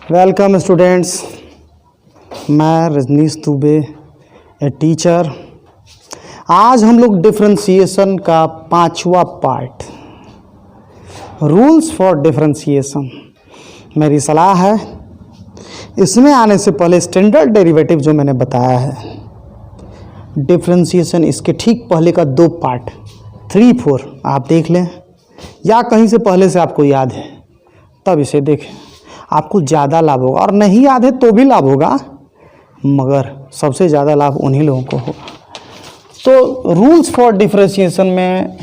Welcome students, मैं Rajneesh Dubey a teacher. आज हम लोग डिफरेंशिएशन का 5वां पार्ट, रूल्स फॉर डिफरेंशिएशन। मेरी सलाह है इसमें आने से पहले स्टैंडर्ड डेरिवेटिव जो मैंने बताया है डिफरेंशिएशन, इसके ठीक पहले का 2 पार्ट 3, 4 आप देख लें, या कहीं से पहले से आपको याद है तब इसे देखें, आपको ज़्यादा लाभ होगा। और नहीं याद है तो भी लाभ होगा, मगर सबसे ज़्यादा लाभ उन्हीं लोगों को होगा। तो रूल्स फॉर डिफरेंशिएशन में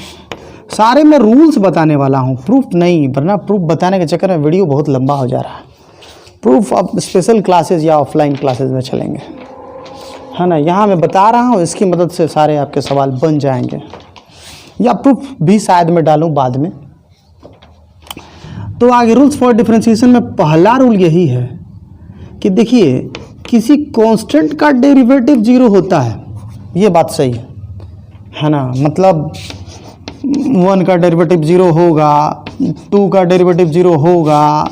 सारे मैं रूल्स बताने वाला हूँ, प्रूफ नहीं, वरना प्रूफ बताने के चक्कर में वीडियो बहुत लंबा हो जा रहा है। प्रूफ अब स्पेशल क्लासेस या ऑफलाइन क्लासेस में चलेंगे, है ना। यहाँ मैं बता रहा हूँ, इसकी मदद से सारे आपके सवाल बन जाएंगे, या प्रूफ भी शायद मैं डालूँ बाद में। तो आगे रूल्स फॉर डिफरेंशिएशन में पहला रूल यही है कि देखिए, किसी कांस्टेंट का डेरिवेटिव 0 होता है, ये बात सही है ना। मतलब 1 का डेरिवेटिव 0 होगा, 2 का डेरिवेटिव 0 होगा,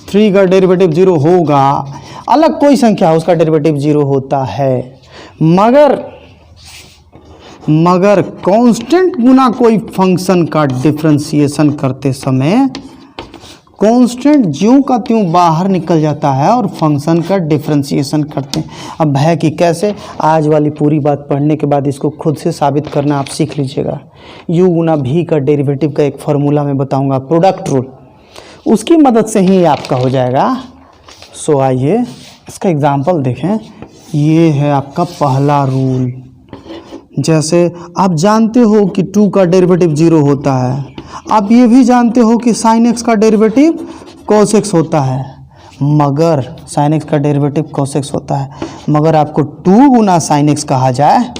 3 का डेरिवेटिव 0 होगा, अलग कोई संख्या है उसका डेरिवेटिव 0 होता है। मगर कांस्टेंट गुना कोई फंक्शन का डिफरेंशिएशन करते समय कांस्टेंट ज्यों का त्यों बाहर निकल जाता है और फंक्शन का डिफरेंशिएशन करते हैं। अब है कि कैसे, आज वाली पूरी बात पढ़ने के बाद इसको खुद से साबित करना आप सीख लीजिएगा। u गुना v का डेरिवेटिव का एक फार्मूला मैं बताऊंगा, प्रोडक्ट रूल, उसकी मदद से ही आपका हो जाएगा। सो आइए इसका एग्जांपल देखें। ये है आपका पहला रूल। जैसे आप जानते हो कि 2 का डेरिवेटिव 0 होता है, आप ये भी जानते हो कि sin x का डेरिवेटिव cos x होता है, मगर sin x का डेरिवेटिव cos x होता है, मगर आपको 2 गुना sin x कहा जाए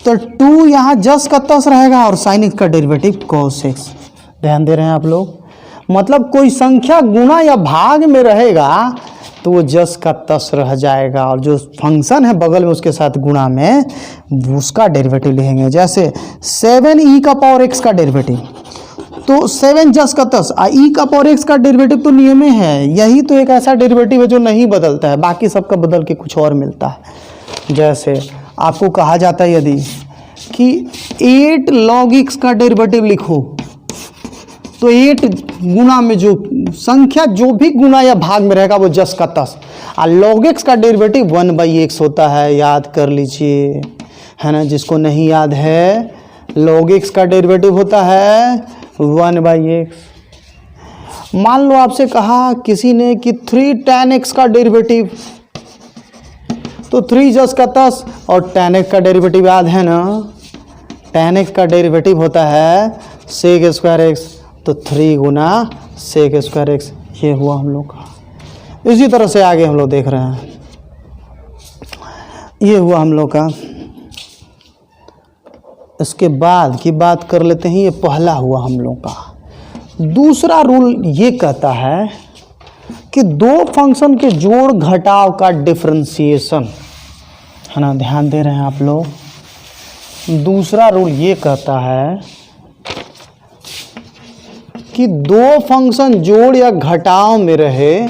तो 2 यहाँ जस का तस रहेगा और sin x का डेरिवेटिव cos x। ध्यान दे रहे हैं आप लोग। मतलब कोई संख्या गुणा या भाग में रहेगा तो वो जस का तस रह जाएगा, और जो फंक्शन है बगल में उसके साथ गुणा में उसका डेरिवेटिव लिखेंगे। जैसे 7e का पावर x का डेरिवेटिव, तो 7 जस का तस, e का पावर x का डेरिवेटिव तो नियम में है, यही तो एक ऐसा डेरिवेटिव है जो नहीं बदलता है, बाकी सबका बदल के कुछ और मिलता है। जैसे आपको कहा जाता है यदि कि 8 log x का डेरिवेटिव लिखो, तो 8 गुना में जो संख्या जो भी गुना या भाग में रहेगा वो जस का तस। और log x का डेरिवेटिव 1/x होता है, याद कर लीजिए, है ना। जिसको नहीं याद है, log x का डेरिवेटिव होता है 1/x। मान लो आपसे कहा किसी ने कि 3 tan x का डेरिवेटिव, तो 3 जस का तस और tan x का डेरिवेटिव याद है ना, tan x का डेरिवेटिव होता है sec स्क्वायर x, तो 3 गुना sec स्क्वायर x, ये हुआ हम लोग का। इसी तरह से आगे हम लोग देख रहे हैं, ये हुआ हम लोग का। इसके बाद की बात कर लेते हैं, ये पहला हुआ हम लोग का। दूसरा रूल ये कहता है कि 2 फंक्शन के जोड़ घटाव का डिफरेंशिएशन, है ना। ध्यान दे रहे हैं आप लोग। दूसरा रूल ये कहता है कि 2 फंक्शन जोड़ या घटाव में रहे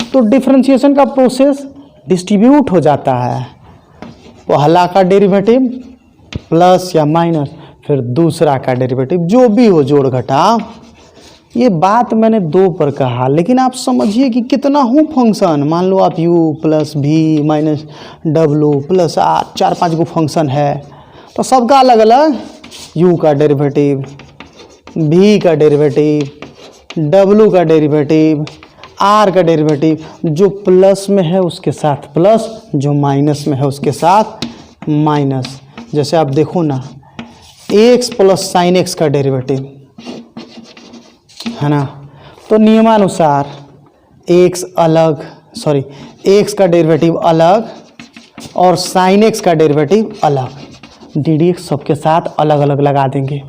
तो डिफरेंशिएशन का प्रोसेस डिस्ट्रीब्यूट हो जाता है। पहला का डेरिवेटिव प्लस या माइनस, फिर दूसरा का डेरिवेटिव, जो भी हो जोड़ घटाव। ये बात मैंने 2 पर कहा, लेकिन आप समझिए कि कितना हो फंक्शन। मान लो आप u plus v minus w plus r, 4-5 गो फंक्शन है, तो सबका अलग अलग u का डेरिवेटिव, v का डेरिवेटिव, w का डेरिवेटिव, r का डेरिवेटिव। जो प्लस में है उसके साथ प्लस, जो माइनस में है उसके साथ माइनस। जैसे आप देखो ना, x प्लस साइन x का डेरिवेटिव, है ना, तो नियमानुसार x का डेरिवेटिव अलग और साइन x का डेरिवेटिव अलग, ddx सबके साथ अलग अलग लगा देंगे।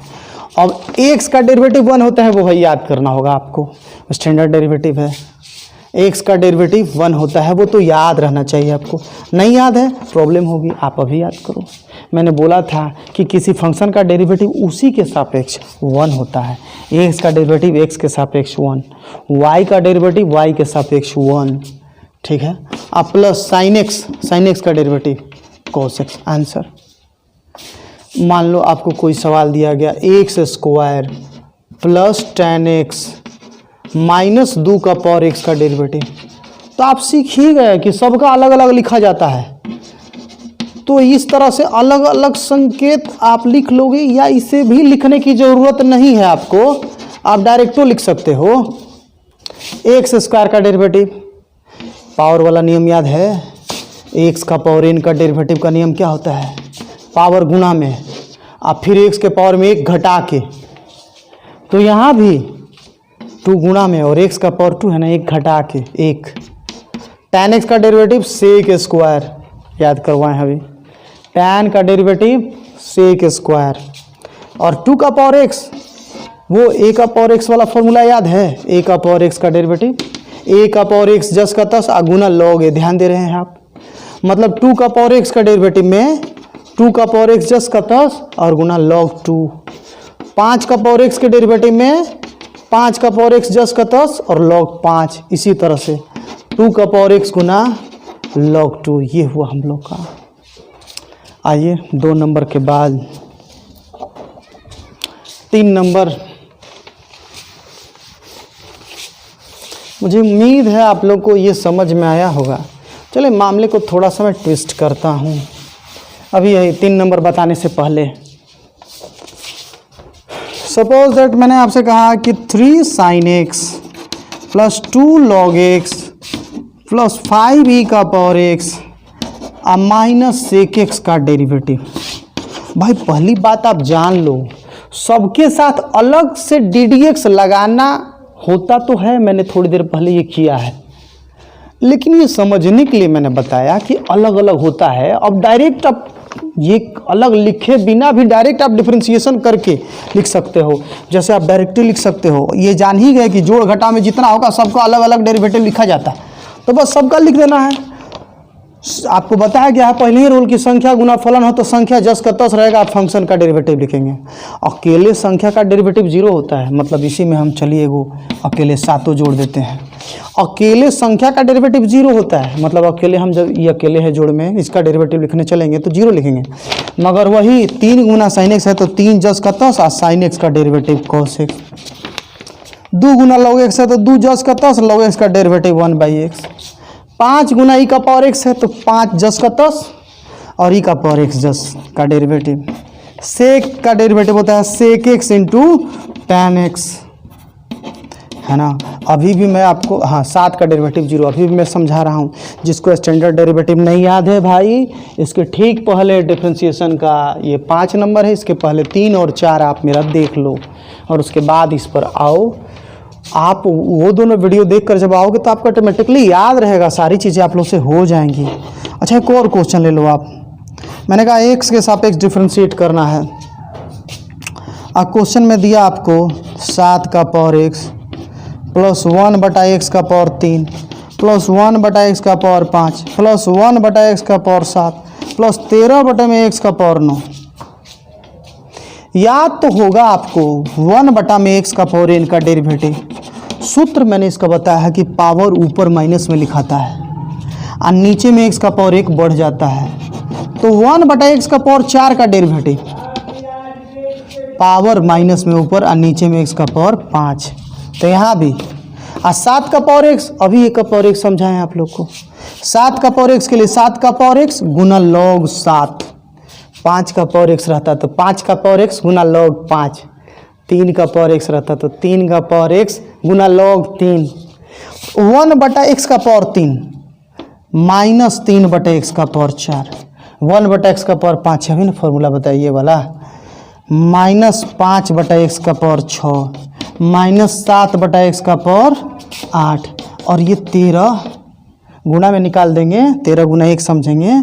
अब x का डेरिवेटिव 1 होता है, वो भाई याद करना होगा आपको, स्टैंडर्ड डेरिवेटिव है। x का डेरिवेटिव 1 होता है, वो तो याद रहना चाहिए आपको। नहीं याद है प्रॉब्लम होगी, आप अभी याद करो। मैंने बोला था कि किसी फंक्शन का डेरिवेटिव उसी के सापेक्ष 1 होता है। एक्स का डेरिवेटिव एक्स के सापेक्ष 1, वाई का डेरिवेटिव वाई के सापेक्ष 1, ठीक है। अब प्लस साइन एक्स का डेरिवेटिव कॉस एक्स। आंसर मान लो आपको कोई सवाल दिया गया x square plus ten x minus 2 का पावर एक्स का डेरिवेटिव, तो आप सीख ही गए कि सबका अलग अलग लिखा जाता है। तो इस तरह से अलग अलग संकेत आप लिख लोगे, या इसे भी लिखने की ज़रूरत नहीं है आपको, आप डायरेक्टो लिख सकते हो। एक्स स्क्वायर का डेरिवेटिव पावर वाला नियम याद है, एक्स का पावर एन का डेरिवेटिव का नियम क्या होता है, पावर गुना में, अब फिर एक्स के पावर में 1 घटा के, तो यहाँ भी 2 गुना में और एक्स का पावर 2 है ना, 1 घटा के 1। tan एक्स का डेरिवेटिव सेक स्क्वायर याद करवाएं अभी, tan का डेरिवेटिव सेक स्क्वायर, और 2 का पावर एक्स वो a का पावर एक्स वाला फॉर्मूला याद है, a का पावर एक्स का डेरिवेटिव a का पावर एक्स जस का तस गुना लॉग ए, ध्यान दे रहे हैं आप, मतलब 2 का पावर एक्स का डेरिवेटिव में 2 का पावर एक्स जस का तस और गुना लॉग 2, 5 का पावर एक्स के डेरिवेटिव में 5 का पावर एक्स जस का तस और लॉग 5, इसी तरह से 2 का पावर एक्स गुना लॉग 2, ये हुआ हम लोग का। आइए 2 नंबर के बाद 3 नंबर। मुझे उम्मीद है आप लोग को ये समझ में आया होगा। चलिए मामले को थोड़ा सा मैं ट्विस्ट करता हूँ अभी यही 3 नंबर बताने से पहले। सपोज दैट मैंने आपसे कहा कि 3 sin x plus 2 log x plus 5e का power x minus sec X का डेरिवेटिव। भाई पहली बात आप जान लो, सबके साथ अलग से ddx लगाना होता तो है, मैंने थोड़ी देर पहले ये किया है, लेकिन ये समझने के लिए मैंने बताया कि अलग अलग होता है। अब डायरेक्ट आप ये अलग लिखे बिना भी डायरेक्ट आप डिफरेंशिएशन करके लिख सकते हो, जैसे आप डायरेक्टली लिख सकते हो। ये जान ही गए कि जोड़ घटा में जितना होगा सबका अलग अलग डेरिवेटिव लिखा जाता है, तो बस सबका लिख देना है। आपको बताया गया है पहले ही रूल की संख्या गुना फलन हो तो संख्या जस का तस रहेगा, आप फंक्शन का डेरिवेटिव लिखेंगे। अकेले संख्या का डेरिवेटिव 0 होता है, मतलब इसी में हम चलिए वो अकेले 7 जोड़ देते हैं। अकेले संख्या का डेरिवेटिव 0 होता है, मतलब अकेले हम जब ये अकेले है जोड़ में, इसका डेरिवेटिव लिखने चलेंगे तो 0 लिखेंगे। मगर वही 3 गुना साइन एक्स है तो 3 जस का तस और साइन एक्स का डेरिवेटिव कॉस एक्स। 2 गुना लॉग एक्स है तो 2 जस का तस, लॉग एक्स का डेरिवेटिव 1/x। 5 गुना ई का पावर एक्स है तो 5 जस का तस और ई का पावर एक्स जस का डेरिवेटिव। सेक का डेरिवेटिव होता है sec X into tan X, है ना। अभी भी मैं आपको 7 का डेरिवेटिव 0 अभी भी मैं समझा रहा हूँ। जिसको स्टैंडर्ड डेरिवेटिव नहीं याद है भाई, इसके ठीक पहले डिफरेंशिएशन का ये 5 नंबर है, इसके पहले 3 और 4 आप मेरा देख लो और उसके बाद इस पर आओ। आप वो दोनों वीडियो देखकर जब आओगे तो आपको ऑटोमेटिकली याद रहेगा, सारी चीज़ें आप लोग से हो जाएंगी। अच्छा एक और क्वेश्चन ले लो आप। मैंने कहा एक्स के सापेक्ष डिफरेंशिएट करना है। अब क्वेश्चन में दिया आपको 7 का पावर एक्स प्लस 1/x का पावर 3 प्लस 1/x का पावर 5 प्लस 1/x का पावर 7 प्लस 13/x का पावर 9। याद तो होगा आपको 1/x का पावर n का डेरिवेटिव। सूत्र मैंने इसका बताया है कि पावर ऊपर माइनस में लिखाता है और नीचे में x का पावर 1 बढ़ जाता है, तो 1/x का पावर 4 का डेरिवेटिव पावर माइनस में ऊपर और नीचे में x का पावर 5। तो यहाँ भी 7 का पावर x, अभी 1 का पावर x समझाएं आप लोग को। 7 का पावर x के लिए 7 का पावर x गुना लॉग 7, 5 का पावर x रहता तो 5 का पावर x गुना लॉग 5, 3 का पावर x रहता तो 3 का पावर x गुना लॉग 3, 1/x का पावर 3 माइनस 3/x का पावर 4, 1/x का पावर 5 है ना फॉर्मूला बताइए वाला, माइनस 5/x का पावर 6 माइनस 7/x का पावर 8, और ये 13 गुना में निकाल देंगे, 13 गुना 1 समझेंगे,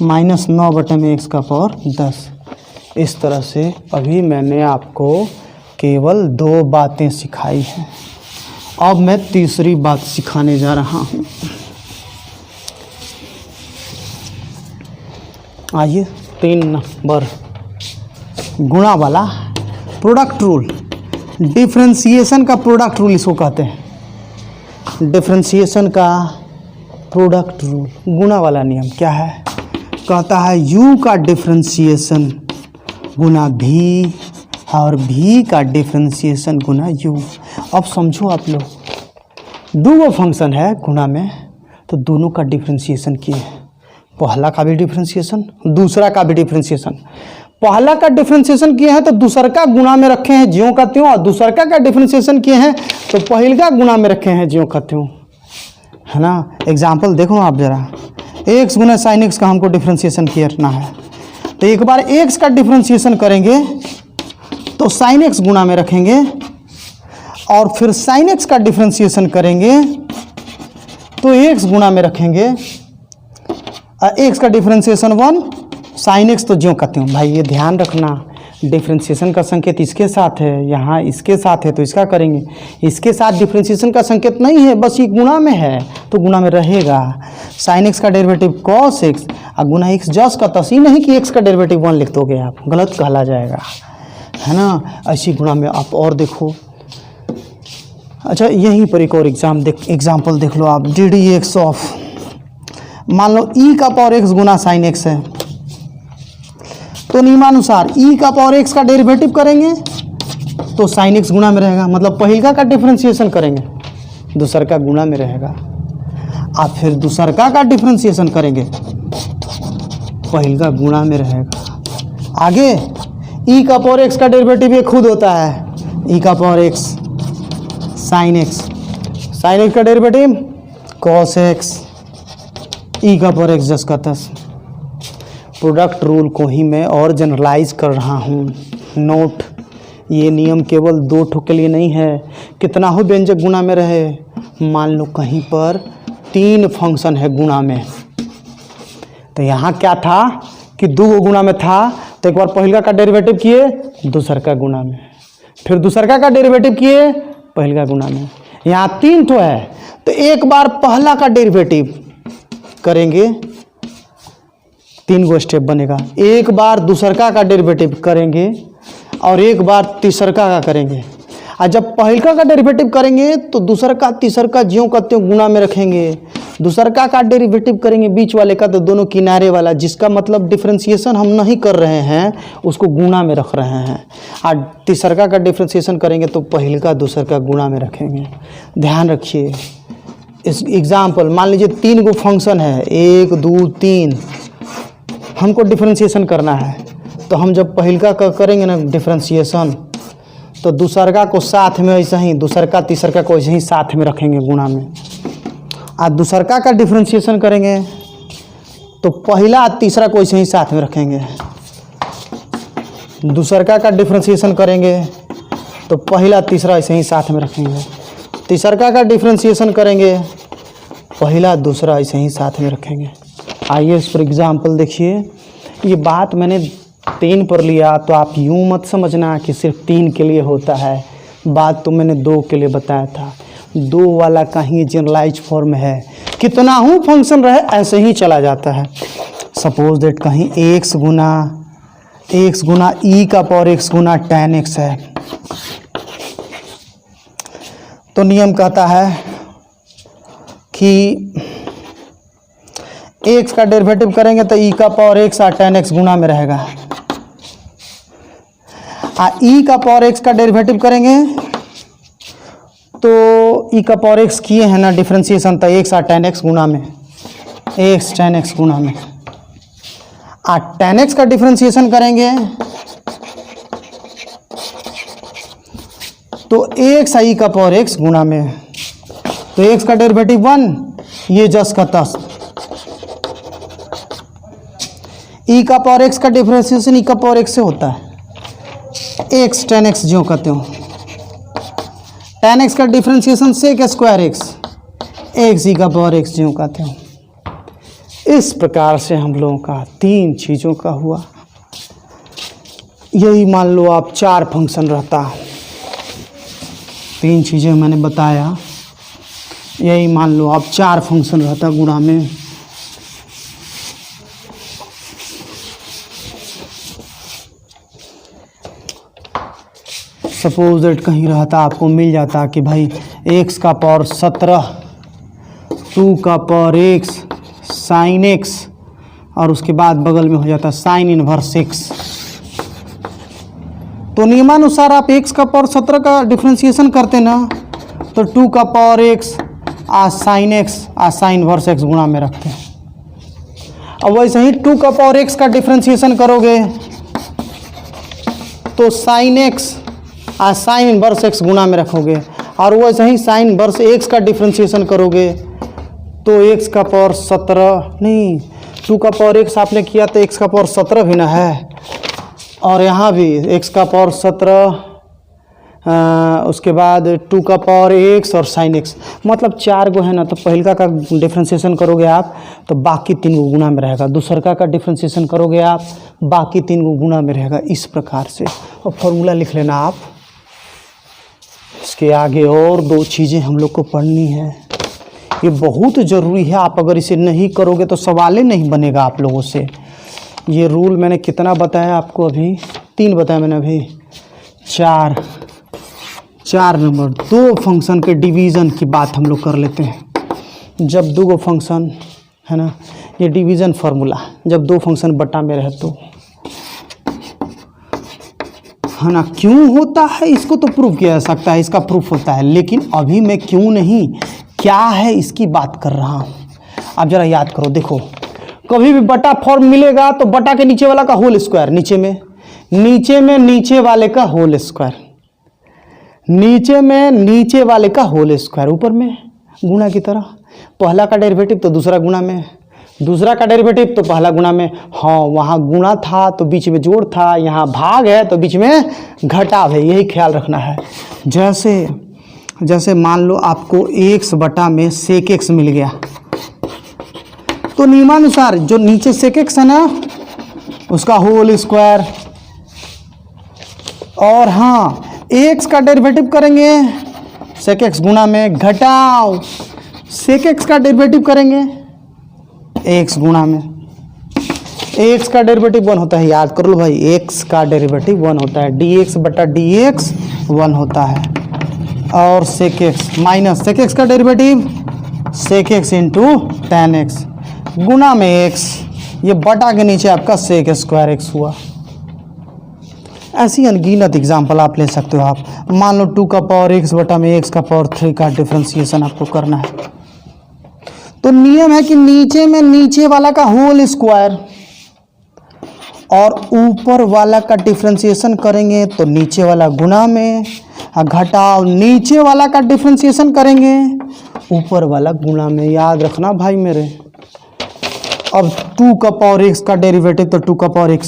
माइनस 9/x का पावर 10। इस तरह से अभी मैंने आपको केवल 2 बातें सिखाई हैं। अब मैं तीसरी बात सिखाने जा रहा हूँ। आइए 3 नंबर गुणा वाला प्रोडक्ट रूल, डिफरेंशिएशन का प्रोडक्ट रूल इसको कहते हैं। डिफरेंशिएशन का प्रोडक्ट रूल, गुणा वाला नियम क्या है? कहता है u का डिफरेंशिएशन गुना v और v का डिफरेंशिएशन गुना u। अब समझो आप लोग, दो फंक्शन है गुणा में, तो दोनों का डिफरेंशिएशन किए, पहला का भी डिफरेंशिएशन, दूसरा का भी डिफरेंशिएशन। पहला का डिफरेंशिएशन किए हैं तो दूसरा का गुणा में रखे हैं ज्यों का त्यों, और दूसरा का डिफरेंशिएशन किए हैं तो पहले का गुणा में रखे हैं ज्यों का त्यों, है ना। एग्जाम्पल देखो आप जरा, x गुना साइन एक्स का हमको डिफरेंशिएशन करना है, तो एक बार x का डिफरेंशिएशन करेंगे तो साइन एक्स गुणा में रखेंगे, और फिर साइन एक्स का डिफरेंशिएशन करेंगे तो x गुणा में रखेंगे। x का डिफरेंशिएशन 1, साइन एक्स तो ज्यों का त्यों। भाई ये ध्यान रखना, डिफरेंशिएशन का संकेत इसके साथ है, यहाँ इसके साथ है तो इसका करेंगे, इसके साथ डिफरेंशिएशन का संकेत नहीं है, बस ये गुणा में है तो गुणा में रहेगा। साइन एक्स का डेरिवेटिव कॉस एक्स और गुना एक्स जस का तस, ही नहीं कि एक्स का डेरिवेटिव 1 लिख दोगे आप, गलत कहला जाएगा, है ना। ऐसी गुणा में आप और देखो। अच्छा यहीं पर एक और एग्जाम्पल देख लो आप, डी डी एक्स ऑफ, मान लो ई का पावर एक्स गुना साइन एक्स है, तो नियमानुसार ई का पावर एक्स का डेरिवेटिव करेंगे तो साइन एक्स गुणा में रहेगा, मतलब पहिलका का डिफरेंशिएशन करेंगे दूसर का गुणा में रहेगा, आप फिर दूसर का डिफरेंशिएशन करेंगे पहिलका गुणा में रहेगा। आगे ई का पावर एक्स का डेरिवेटिव ये खुद होता है, ई का power x sine x, sine x का डेरिवेटिव कॉस एक्स, ई का पावर एक्स जस का तस। प्रोडक्ट रूल को ही मैं और जनरलाइज कर रहा हूँ। नोट, ये नियम केवल 2 ठो के लिए नहीं है, कितना हो व्यंजक गुणा में रहे, मान लो कहीं पर 3 फंक्शन है गुणा में, तो यहाँ क्या था कि 2 गुणा में था, तो एक बार पहिलका का डेरिवेटिव किए दूसर का गुणा में, फिर दूसर का डेरिवेटिव किए पहिलका गुणा में। यहाँ 3 ठो है तो एक बार पहला का डेरिवेटिव करेंगे, 3 गो स्टेप बनेगा, एक बार दूसरका का डेरिवेटिव करेंगे और एक बार तीसरका का करेंगे। और जब पहिलका का डेरिवेटिव करेंगे तो दूसरका तीसरका ज्यों का त्यों गुणा में रखेंगे, दूसरका का डेरिवेटिव करेंगे बीच वाले का तो दोनों किनारे वाला, जिसका मतलब डिफरेंशिएशन हम नहीं कर रहे हैं उसको गुणा में रख रहे हैं, और तीसरका का डिफरेंशिएशन करेंगे तो पहिलका दूसरका गुणा में रखेंगे। ध्यान रखिए। इस एग्जाम्पल मान लीजिए 3 गो फंक्शन है, 1 2 3, हमको डिफरेंशिएशन करना है, तो हम जब पहिलका का करेंगे ना डिफरेंशिएशन, तो दूसरका को साथ में ऐसे ही, दूसरका तीसरका को ऐसे ही साथ में रखेंगे गुणा में, और दूसरका का डिफरेंशिएशन करेंगे तो पहला तीसरा को ऐसे ही साथ में रखेंगे, दूसरका का डिफरेंशिएशन करेंगे तो पहला तीसरा ऐसे ही साथ में रखेंगे, तीसरका का डिफरेंशिएशन करेंगे पहला दूसरा ऐसे ही साथ में रखेंगे। आइए इस पर एग्जाम्पल देखिए। ये बात मैंने 3 पर लिया तो आप यूँ मत समझना कि सिर्फ 3 के लिए होता है, बात तो मैंने 2 के लिए बताया था। 2 वाला का ही जनरलाइज फॉर्म है, कितना हूँ फंक्शन रहे ऐसे ही चला जाता है। सपोज दैट कहीं x गुना ई का पावर x गुना tan x है, तो नियम कहता है कि x का डेरिवेटिव करेंगे तो e का पावर x और tan x गुणा में रहेगा, और e का पावर x का डेरिवेटिव करेंगे तो e का पावर x किए हैं ना डिफरेंशिएशन, तो x और tan x गुणा में, x tan x गुणा में, और tan x का डिफरेंशिएशन करेंगे तो x e का पावर x गुणा में, तो x का डेरिवेटिव 1, ये जस का तस, e का पावर x का डिफरेंशिएशन e का पावर x से होता है, x tan x ज्यों का त्यों, tan x का differentiation sec square x, x e का पावर x ज्यों का त्यों। इस प्रकार से हम लोगों का 3 चीज़ों का हुआ। यही मान लो आप 4 फंक्शन रहता, 3 चीज़ें मैंने बताया, यही मान लो आप 4 फंक्शन रहता गुणा में, सपोज दैट कहीं रहता आपको मिल जाता कि भाई x का पावर 17 2 का पावर x साइन x और उसके बाद बगल में हो जाता साइन इनवर्स x। तो नियमानुसार आप x का पावर 17 का डिफ्रेंसिएशन करते ना तो 2 का पावर x आ साइन x आ साइन इनवर्स x गुणा में रखते हैं। अब वैसे ही 2 का पावर x का डिफ्रेंसिएशन करोगे तो साइन x आ साइन इनवर्स x गुणा में रखोगे, और वैसे ही साइन इनवर्स x का डिफ्रेंसिएशन करोगे तो x का पावर 17 नहीं 2 का पावर x आपने किया तो x का पावर 17 भी ना है, और यहाँ भी x का पावर 17 उसके बाद 2 का पावर x और साइन x, मतलब 4 गो है ना। तो पहलका का डिफ्रेंसिएशन करोगे आप तो बाकी 3 गो गुणा में रहेगा, दूसरका का डिफ्रेंसिएशन करोगे आप बाकी 3 गो गुणा में रहेगा, इस प्रकार से। और फॉर्मूला लिख लेना आप। इसके आगे और 2 चीज़ें हम लोग को पढ़नी है, ये बहुत ज़रूरी है। आप अगर इसे नहीं करोगे तो सवाल ही नहीं बनेगा आप लोगों से। ये रूल मैंने कितना बताया आपको, अभी 3 बताया मैंने, अभी 4 नंबर 2 फंक्शन के डिवीज़न की बात हम लोग कर लेते हैं। जब 2 गो फंक्शन है ना, ये डिवीज़न फार्मूला, जब 2 फंक्शन बटा में रहे तो है ना, क्यों होता है इसको तो प्रूफ किया जा सकता है, इसका प्रूफ होता है, लेकिन अभी मैं क्यों नहीं क्या है इसकी बात कर रहा हूँ। आप ज़रा याद करो, देखो कभी भी बटा फॉर्म मिलेगा तो बटा के नीचे वाला का होल स्क्वायर, नीचे में नीचे वाले का होल स्क्वायर, नीचे में नीचे वाले का होल स्क्वायर, ऊपर में गुणा की तरह। पहला का डेरिवेटिव तो दूसरा गुणा में, दूसरा का डेरिवेटिव तो पहला गुणा में। हाँ, वहाँ गुणा था तो बीच में जोड़ था, यहाँ भाग है तो बीच में घटाव है, यही ख्याल रखना है। जैसे मान लो आपको x बटा में सेक x मिल गया तो नियमानुसार जो नीचे सेक x है ना उसका होल स्क्वायर, और हाँ x का डेरिवेटिव करेंगे सेक x गुणा में घटाव सेक x का डेरिवेटिव करेंगे x गुणा में। x का डेरिवेटिव 1 होता है, याद कर लो भाई, x का डेरिवेटिव 1 होता है, dx बटा dx 1 होता है, और sec x minus sec x का derivative sec x into tan X गुणा में x, ये बटा के नीचे आपका सेक स्क्वायर x हुआ। ऐसी अनगिनत एग्जाम्पल आप ले सकते हो। आप मान लो 2 का पावर x बटा में x का पावर 3 का डिफ्रेंसिएशन आपको करना है, तो नियम है कि नीचे में नीचे वाला का होल स्क्वायर और ऊपर वाला का डिफ्रेंसिएशन करेंगे तो नीचे वाला गुणा में, घटाव नीचे वाला का डिफ्रेंसिएशन करेंगे ऊपर वाला गुणा में। याद रखना भाई मेरे। अब 2 का पावर x का डेरिवेटिव तो 2 का पावर x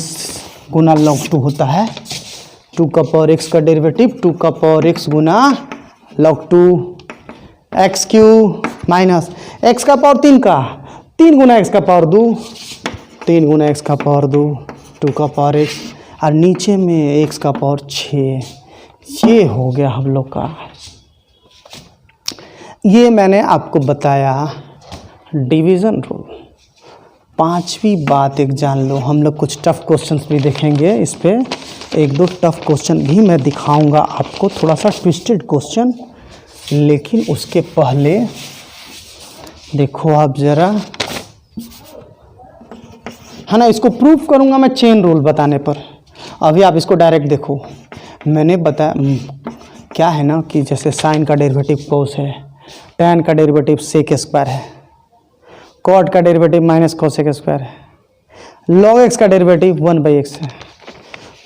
गुना log 2 होता है, 2 का पावर x का डेरिवेटिव 2 का पावर x गुना log 2 x Q minus x का पावर 3 का 3 गुना x का पावर 2, 3 गुना x का पावर 2 2 का पावर x, और नीचे में x का पावर 6। ये हो गया हम लोग का। ये मैंने आपको बताया डिवीज़न रूल। 5वीं बात एक जान लो, हम लोग कुछ टफ क्वेश्चंस भी देखेंगे, इस पे 1-2 टफ क्वेश्चन भी मैं दिखाऊंगा आपको, थोड़ा सा ट्विस्टेड क्वेश्चन। लेकिन उसके पहले देखो आप ज़रा, है ना, इसको प्रूफ करूंगा मैं चेन रूल बताने पर। अभी आप इसको डायरेक्ट देखो, मैंने बताया क्या है ना कि जैसे साइन का डेरिवेटिव कोस है, टैन का डेरिवेटिव सेक स्क्वायर है, कॉट का डेरिवेटिव माइनस कोसेक स्क्वायर है, लॉग एक्स का डेरिवेटिव 1/x है।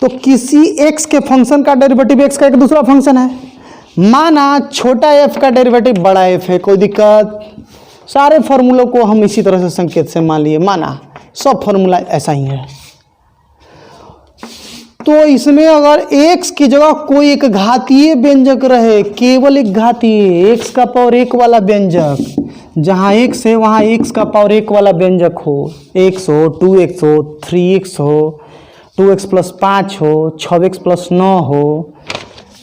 तो किसी x के फंक्शन का डेरिवेटिव x का एक दूसरा फंक्शन है, माना छोटा f का डेरिवेटिव बड़ा f है, कोई दिक्कत? सारे फॉर्मूलों को हम इसी तरह से संकेत से मान लिए, माना सब फॉर्मूला ऐसा ही है। तो इसमें अगर x की जगह कोई एक घातीय व्यंजक रहे, केवल एक घातीय x का पावर 1 वाला व्यंजक, जहाँ x है वहाँ x का पावर 1 वाला व्यंजक हो, x हो, 2x हो, 3x हो, 2x + 5 हो, 6x + 9 हो,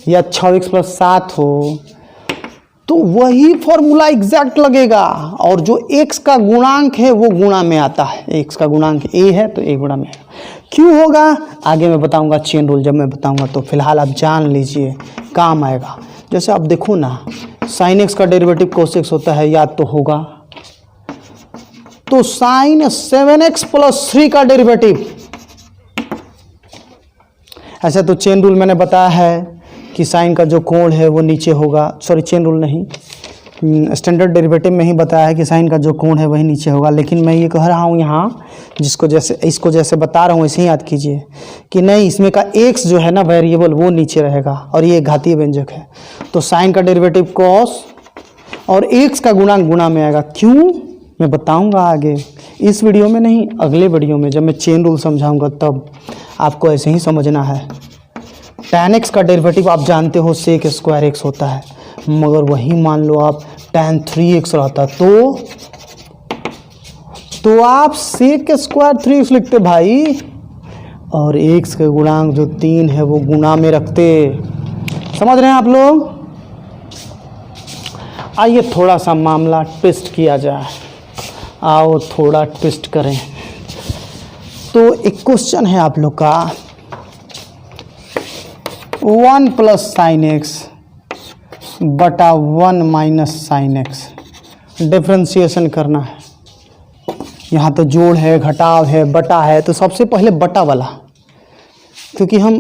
या 6x + 7 हो, तो वही फॉर्मूला एग्जैक्ट लगेगा। और जो x का गुणांक है वो गुणा में आता है, x का गुणांक a है तो a गुणा में है। क्यों होगा आगे मैं बताऊंगा, चेन रूल जब मैं बताऊंगा तो फिलहाल आप जान लीजिए, काम आएगा। जैसे आप देखो ना, साइन एक्स का डेरिवेटिव कोस एक्स होता है, याद तो होगा। तो साइन 7x + 3 का डेरिवेटिव, ऐसा तो चेन रूल मैंने बताया है कि साइन का जो कोण है वो नीचे होगा, सॉरी चेन रूल नहीं, स्टैंडर्ड डेरिवेटिव में ही बताया है कि साइन का जो कोण है वही नीचे होगा। लेकिन मैं ये कह रहा हूँ यहाँ, जिसको जैसे इसको जैसे बता रहा हूँ ऐसे ही याद कीजिए कि नहीं, इसमें का x जो है ना वेरिएबल वो नीचे रहेगा और ये घातीय व्यंजक है। तो साइन का डेरिवेटिव कॉस और x का गुणांक गुणा में आएगा। क्यों मैं बताऊँगा आगे, इस वीडियो में नहीं, अगले वीडियो में जब मैं चेन रूल समझाऊँगा तब आपको ऐसे ही समझना है। tan x का डेरिवेटिव आप जानते हो sec² x होता है, मगर वही मान लो आप tan 3x रहता तो आप sec² 3x लिखते भाई, और x के गुणांक जो 3 है वो गुणा में रखते। समझ रहे हैं आप लोग? आइए थोड़ा सा मामला ट्विस्ट किया जाए, आओ थोड़ा ट्विस्ट करें। तो एक क्वेश्चन है आप लोग का, 1 + sin x बटा 1 - sin x डिफ्रेंशिएशन करना है। यहाँ तो जोड़ है, घटाव है, बटा है, तो सबसे पहले बटा वाला, क्योंकि हम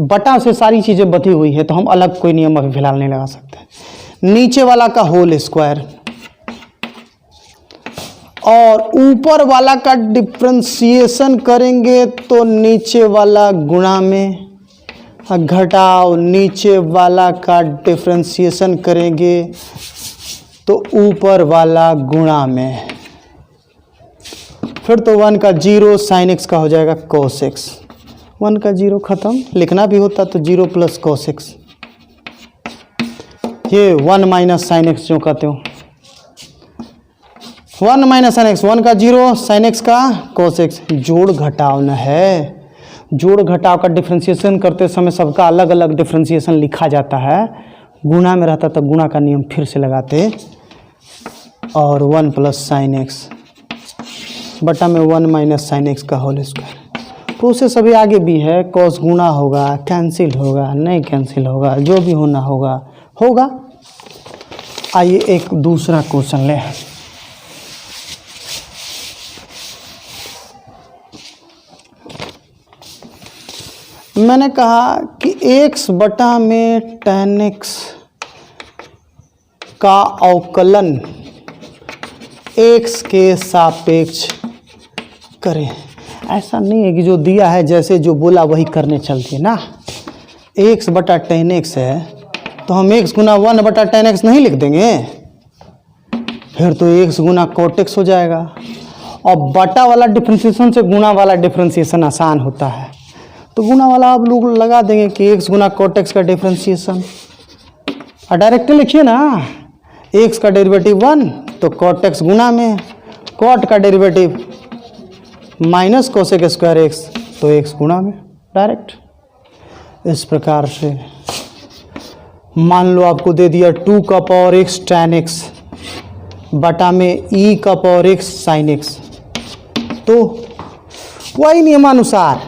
बटा से सारी चीज़ें बटी हुई है तो हम अलग कोई नियम अभी फिलहाल नहीं लगा सकते। नीचे वाला का होल स्क्वायर और ऊपर वाला का डिफ्रेंशिएशन करेंगे तो नीचे वाला गुणा में, घटाव नीचे वाला का डिफ्रेंशिएशन करेंगे तो ऊपर वाला गुणा में, फिर तो 1 का 0 sin x का हो जाएगा cos x। 1 का 0 खत्म, लिखना भी होता तो 0 + cos x, ये 1 - sin x जो कहते हो, 1 - sin x, 1 का 0 sin x का cos x, जोड़ घटाव न है। जोड़ घटाव का डिफ्रेंशिएशन करते समय सबका अलग अलग डिफ्रेंशिएशन लिखा जाता है, गुणा में रहता तो गुणा का नियम फिर से लगाते, और 1 + sin x बटा में 1 - sin x का होल स्क्वायर। प्रोसेस अभी आगे भी है, कॉस गुणा होगा, कैंसिल होगा, नहीं कैंसिल होगा, जो भी होना होगा होगा। आइए एक दूसरा क्वेश्चन ले। मैंने कहा कि x बटा में tan x का अवकलन x के सापेक्ष करें। ऐसा नहीं है कि जो दिया है जैसे जो बोला वही करने चलती है ना। x बटा tan x है तो हम x गुना 1 बटा tan x नहीं लिख देंगे, फिर तो x गुना cot x हो जाएगा। और बटा वाला डिफ्रेंशिएशन से गुणा वाला डिफ्रेंशिएशन आसान होता है, तो गुना वाला आप लोग लगा देंगे कि x गुना cot x का डिफ्रेंशिएशन, और डायरेक्ट लिखिए ना, x का डेरिवेटिव 1 तो cot x गुना में, cot का डेरिवेटिव माइनस cosec² x तो x गुना में, डायरेक्ट। इस प्रकार से मान लो आपको दे दिया 2 का पावर x tan x बटा में e का पावर x sin x, तो वही नियमानुसार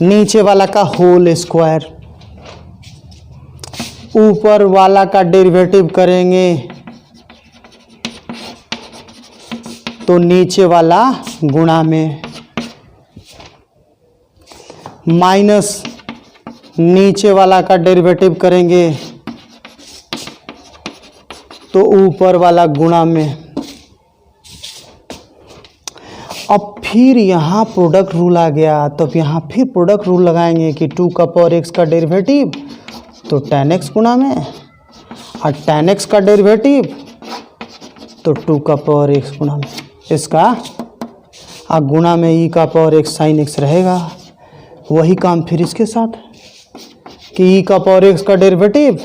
नीचे वाला का होल स्क्वायर, ऊपर वाला का डेरिवेटिव करेंगे तो नीचे वाला गुणा में, माइनस नीचे वाला का डेरिवेटिव करेंगे तो ऊपर वाला गुणा में। अब फिर यहाँ प्रोडक्ट रूल आ गया, तो यहाँ फिर प्रोडक्ट रूल लगाएंगे कि 2 का पावर x का डेरिवेटिव तो tan x गुणा में, और tan x का डेरिवेटिव तो 2 का पावर x गुणा में, इसका और गुणा में e का पावर x sin x रहेगा। वही काम फिर इसके साथ कि e का पावर x का डेरिवेटिव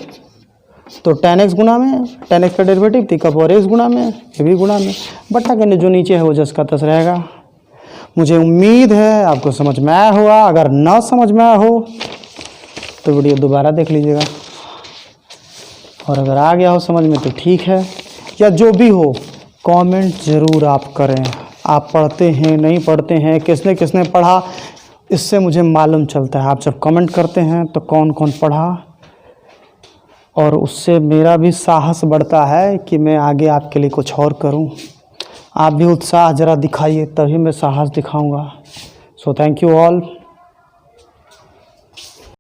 तो tan x गुणा में, tan x का डेरिवेटिव तो e का पावर x गुणा में, ये भी गुणा में, बटा के जो नीचे है वो जस का तस रहेगा। मुझे उम्मीद है आपको समझ में आया होगा, अगर ना समझ में आया हो तो वीडियो दोबारा देख लीजिएगा, और अगर आ गया हो समझ में तो ठीक है, या जो भी हो कमेंट ज़रूर आप करें। आप पढ़ते हैं नहीं पढ़ते हैं, किसने किसने पढ़ा, इससे मुझे मालूम चलता है। आप जब कमेंट करते हैं तो कौन कौन पढ़ा, और उससे मेरा भी साहस बढ़ता है कि मैं आगे आपके लिए कुछ और करूं। आप भी उत्साह ज़रा दिखाइए, तभी मैं साहस दिखाऊंगा। So thank you all.